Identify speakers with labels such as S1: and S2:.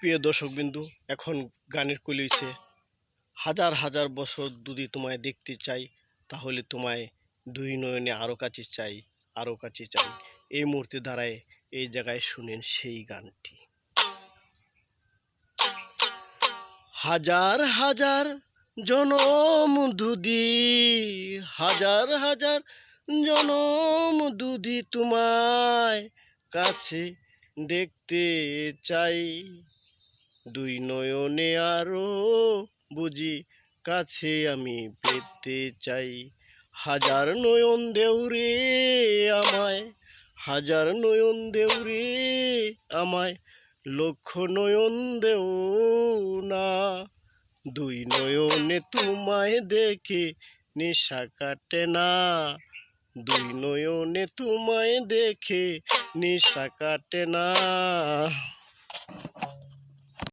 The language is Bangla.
S1: প্রিয় দর্শকবিন্দু, এখন গানের কলি হইছে হাজার হাজার বছর যদি তোমায় দেখতে চাই, তাহলে তোমায় দুই নয়নে আরো কাছে চাই, আরো কাছে চাই। এই মুহূর্তে দাঁড়ায় এই জায়গায় শুনেন সেই গানটি। হাজার হাজার জনম দুদি, হাজার হাজার জনম দুদি তোমায় কাছে দেখতে চাই, দুই নয়নে আরো বুঝি কাছে আমি পেতে চাই। হাজার নয়ন দেউরে আমায়, হাজার নয়ন দেউরে আমায়, লক্ষ নয়ন দেও না। দুই নয়নে তোমায় দেখে নেশা কাটে না, দুই নয়নে তোমায় দেখে নেশা কাটে না।